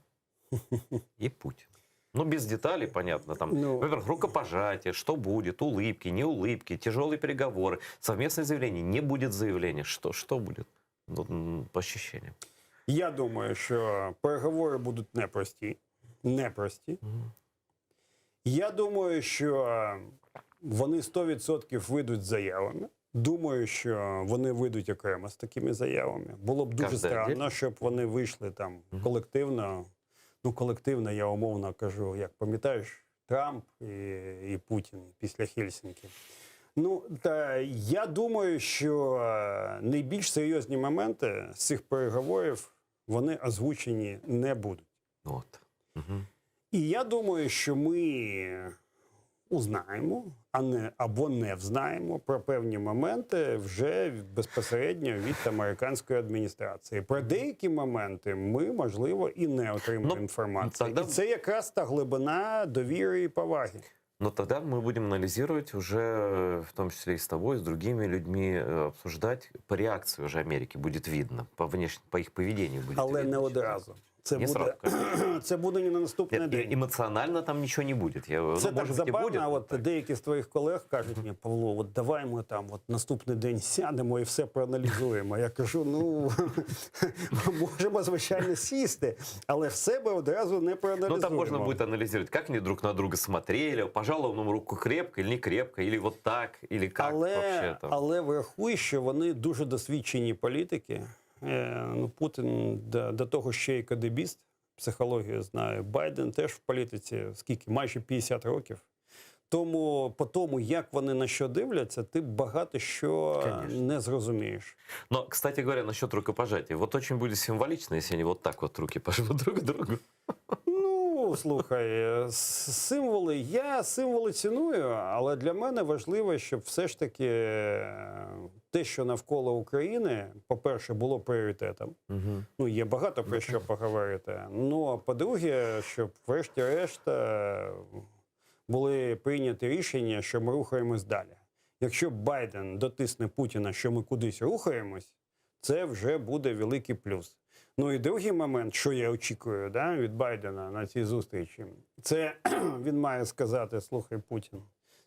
и Путина? Ну, без деталей, понятно. Там, во-первых, рукопожатие, что будет, улыбки, не улыбки, тяжелые переговоры, совместное заявление, не будет заявления. Что будет, ну, по ощущениям? Я думаю, що переговори будуть непрості. Я думаю, що вони 100% вийдуть з заявами. Думаю, що вони вийдуть окремо з такими заявами. Було б дуже странно, щоб вони вийшли там колективно. Ну, колективно, я умовно кажу, як пам'ятаєш, Трамп і Путін після Хельсінкі. Ну, та я думаю, що найбільш серйозні моменти з цих переговорів, вони озвучені не будуть. От. Угу. І я думаю, що ми узнаємо або не взнаємо про певні моменти вже безпосередньо від американської адміністрації. Про деякі моменти ми, можливо, і не отримаємо інформацію. Тогда... І це якраз та глибина довіри і поваги. Но тогда мы будем анализировать уже, в том числе и с тобой, с другими людьми, обсуждать по реакции уже Америки. Будет видно, по их поведению будет Але видно. не одразу. Це буде не на наступний день. Емоціонально там нічого не буде. Це так забавно, а от деякі з твоїх колег кажуть мені: Павло, от давай ми там от наступний день сядемо і все проаналізуємо. Я кажу, ну, можемо, звичайно, сісти, але в себе одразу не проаналізуємо. Ну, там можна буде аналізувати, як вони друг на друга смотрели, пожали одному руку крепко, или не крепко, или вот так, или как вообще там. Але врахуй, що вони дуже досвідчені політики. Ну, Путін до того ще й кадебіст, психологію знає. Байден теж в політиці, скільки? Майже 50 років. Тому по тому, як вони на що дивляться, ти багато що не зрозумієш. Но, кстати говоря, насчет рукопожатия. Вот очень будет символично, если они вот так вот руки пожмут друг к другу. Ну, слухай, я символи ціную, але для мене важливо, щоб все ж таки те, що навколо України, по-перше, було пріоритетом. Угу. Ну, є багато про що поговорити. Ну, а по-друге, щоб врешті-решт були прийняті рішення, що ми рухаємось далі. Якщо Байден дотисне Путіна, що ми кудись рухаємось, це вже буде великий плюс. Ну і другий момент, що я очікую від Байдена на цій зустрічі, це він має сказати: слухай, Путін,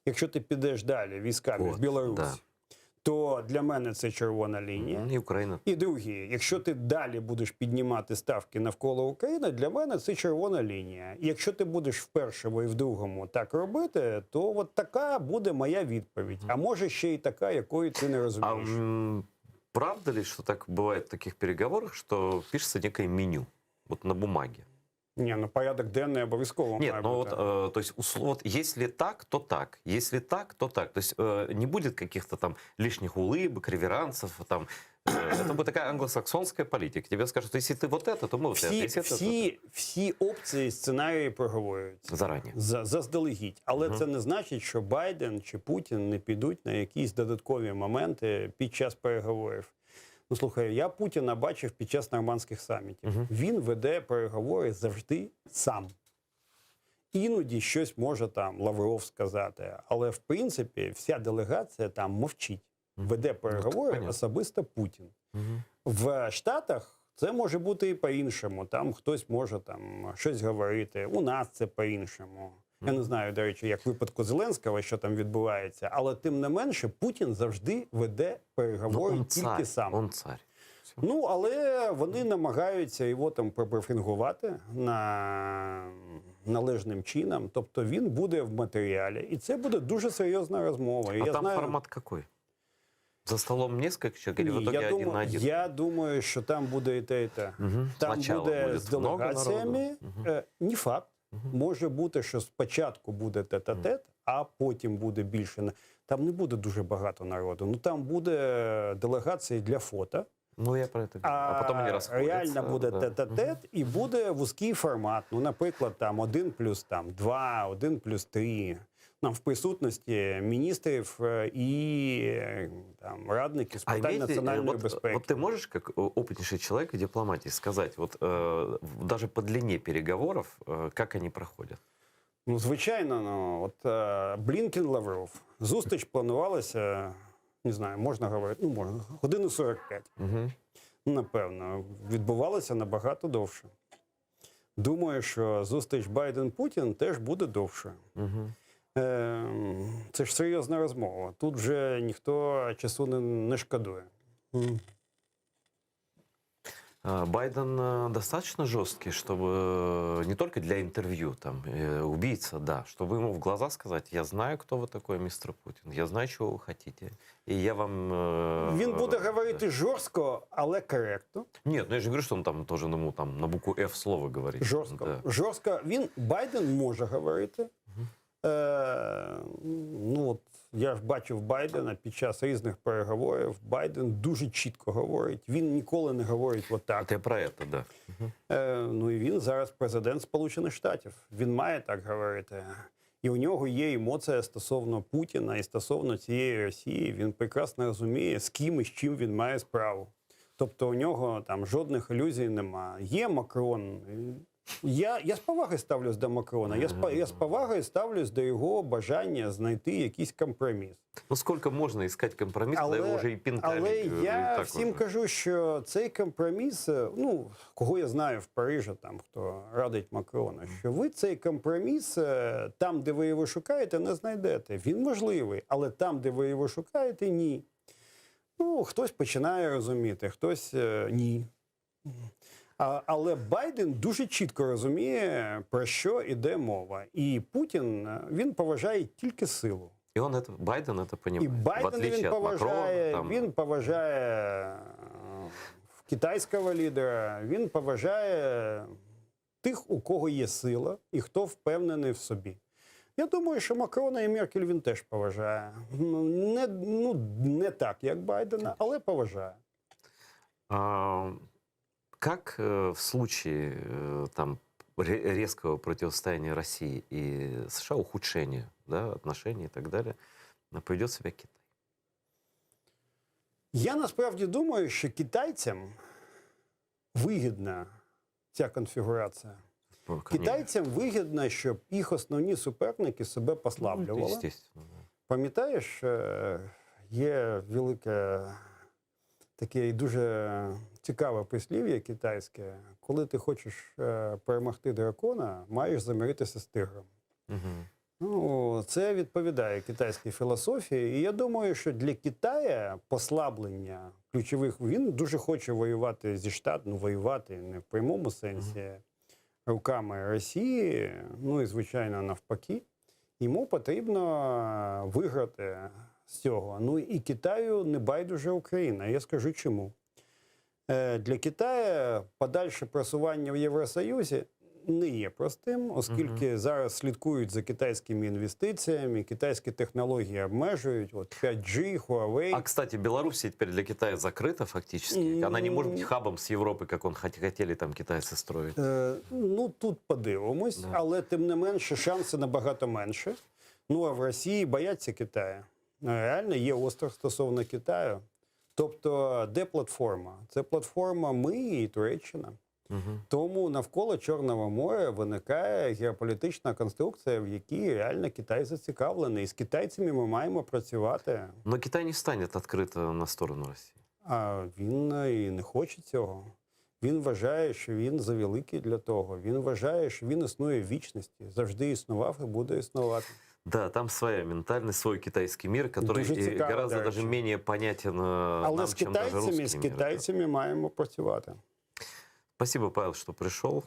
якщо ти підеш далі військами в Білорусь, то для мене це червона лінія. І Україна. І друге, якщо ти далі будеш піднімати ставки навколо України, для мене це червона лінія. І якщо ти будеш в першому і в другому так робити, то от така буде моя відповідь. А може ще й така, якої ти не розумієш. Правда ли, что так бывает в таких переговорах, что пишется некое меню вот на бумаге? Не, ну порядок денний обов'язково. Нет, ну вот, то есть, вот, если так, то так. Если так, то так. То есть не будет каких-то там лишних улыбок, реверансов, там. Это будет такая англосаксонская политика. Тебе скажут, если ты вот это, то мы вот это. Всі опції сценарії проговорюються. Зарані. Заздалегідь. Але це не значить, що Байден чи Путін не підуть на якісь додаткові моменти під час переговорів. Ну, слухай, я Путіна бачив під час нормандських самітів. Він веде переговори завжди сам. Іноді щось може там Лавров сказати, але в принципі вся делегація там мовчить. Веде переговори особисто Путін. В Штатах це може бути і по-іншому. Там хтось може там щось говорити. У нас це по-іншому. Я не знаю, до речі, як в випадку Зеленського, що там відбувається, але тим не менше Путін завжди веде переговори тільки сам. Он цар. Ну, але вони намагаються його там пробрифінгувати належним чином. Тобто він буде в матеріалі. І це буде дуже серйозна розмова. А там формат який? За столом несколько человек или в итоге один на один? Я думаю, що там буде і те, і те. Там буде з делегаціями. Не факт. Може бути, що спочатку буде тет-а-тет, а потім буде більше. Там не буде дуже багато народу. Ну там буде делегації для фото. Ну, я про це. А потім вони розходяться. Реально буде тет-а-тет і буде вузький формат. Ну, наприклад, там 1+2, 1+3. В присутності міністрів і там, радників з питань національної безпеки. Вот ты можешь, как опытнейший человек в дипломатии, сказать, вот даже по длине переговоров, как они проходят? Ну, звичайно, Блінкен, Лавров. Зустріч планувалася, не знаю, можна говорити, можна, 1:45. Напевно, відбувалося набагато довше. Думаю, що зустріч Байден-Путін теж буде довше. Це ж серйозна розмова. Тут вже ніхто часу не шкодує. Байден достаточно жесткий, чтобы не только для интервью, там, убийца, да, чтобы ему в глаза сказать: я знаю, кто вы такой, мистер Путін, я знаю, чого ви хотите, і я вам... Він буде говорити жорстко, але коректно. Нет, ну я же говорю, что он там тоже там, на букву F слово говорит. Жорстко. Да. Жорстко. Байден може говорити. Ну, от, я ж бачив Байдена під час різних переговорів. Байден дуже чітко говорить. Він ніколи не говорить отак. Це про це, да. Ну і він зараз президент Сполучених Штатів. Він має так говорити. і у нього є емоція стосовно Путіна і стосовно цієї Росії. Він прекрасно розуміє, з ким і з чим він має справу. Тобто у нього там жодних ілюзій немає. Є Макрон. Я з повагою ставлюсь до Макрона. Я з повагою ставлюсь до його бажання знайти якийсь компроміс. Ну, сколько можна искать компроміс, але його вже і пінками. Але я так всім уже. кажу, що цей компроміс, ну, кого я знаю в Парижі, там, хто радить Макрона, що ви цей компроміс, там, де ви його шукаєте, не знайдете. Він можливий, але там, де ви його шукаєте, ні. Ну, хтось починає розуміти, хтось ні. Але Байден дуже чітко розуміє, про що йде мова. І Путін, він поважає тільки силу. І Байден це розуміє. І Байден він поважає китайського лідера, він поважає тих, у кого є сила і хто впевнений в собі. Я думаю, що Макрона і Меркель він теж поважає. Не так, як Байдена, але поважає. Как в случае там, резкого противостояния России и США, ухудшения, да, отношений и так далее, поведет себя Китай? Я насправді думаю, що китайцям вигідна ця конфігурація. Китайцям вигідно, щоб їх основні суперники себе послаблювали. Естественно. Пам'ятаєш, є велике таке і дуже цікаве прислів'я китайське. Коли ти хочеш перемогти дракона, маєш замиритися з тигром. Угу. Ну, це відповідає китайській філософії. І я думаю, що для Китаю послаблення ключових... Він дуже хоче воювати зі Штатами, воювати не в прямому сенсі руками Росії, ну і, звичайно, навпаки. Йому потрібно виграти з цього. Ну і Китаю не байдуже Україна. Я скажу чому. Для Китаю подальше просування в Євросоюзі не є простим, оскільки зараз слідкують за китайськими інвестиціями, китайські технології обмежують, от 5G, Huawei. А, кстати, Беларусь теперь для Китая закрыта фактически? Она не может быть хабом с Европы, как хотели там китайцы строить? Ну, тут подивимось, Да. але тим не менше шанси набагато менше. Ну, а в Росії бояться Китаю. Реально є острах стосовно Китаю. Тобто, де платформа? Це платформа ми і Туреччина. Угу. Тому навколо Чорного моря виникає геополітична конструкція, в якій реально Китай зацікавлений. І з китайцями ми маємо працювати. Но Китай не станет открыто на сторону России. А він і не хоче цього. Він вважає, що він завеликий для того. Він вважає, що він існує в вічності. Завжди існував і буде існувати. Да, там своя ментальность, свой китайский мир, который Дуже цікаво, гораздо до даже речі. менее понятен Але нам, з чем даже китайцями, русский з мир. китайцями маємо працювати. Спасибо, Павел, что пришел.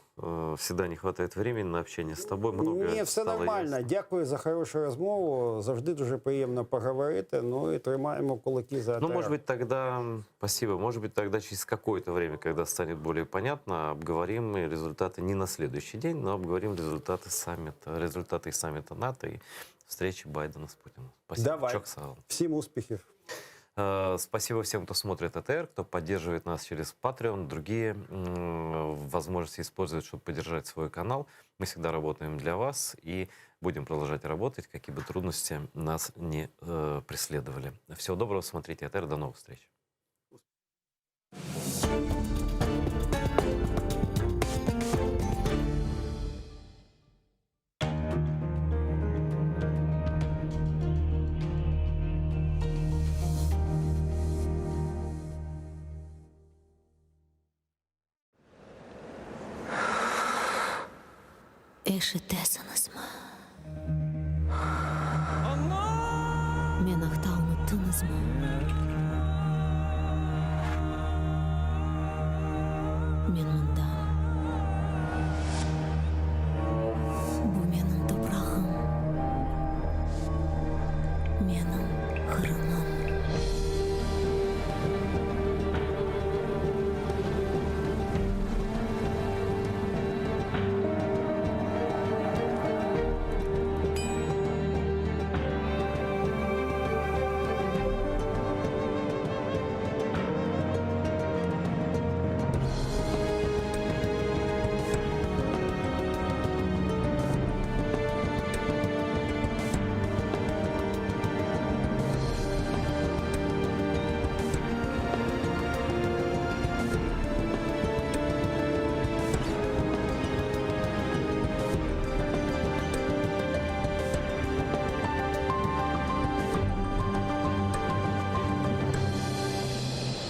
Всегда не хватает времени на общение с тобой. Много Ні, все стало нормально. ясно. Дякую за хорошу розмову. Завжди дуже приємно поговорити. Ну і тримаємо кулаки за Ну, АТР. может быть, тогда, спасибо, может быть, тогда через какое-то время, когда станет более понятно, обговорим результаты не на следующий день, но обговорим результаты саммита НАТО и встречи Байдена с Путиным. Спасибо. Давай. Чок сал. Всім успіхів. Спасибо всем, кто смотрит АТР, кто поддерживает нас через Patreon, другие возможности используют, чтобы поддержать свой канал. Мы всегда работаем для вас и будем продолжать работать, какие бы трудности нас не преследовали. Всего доброго, смотрите АТР, до новых встреч. Eşitesiniz mi? Meni unuttunuz mu? Men bundan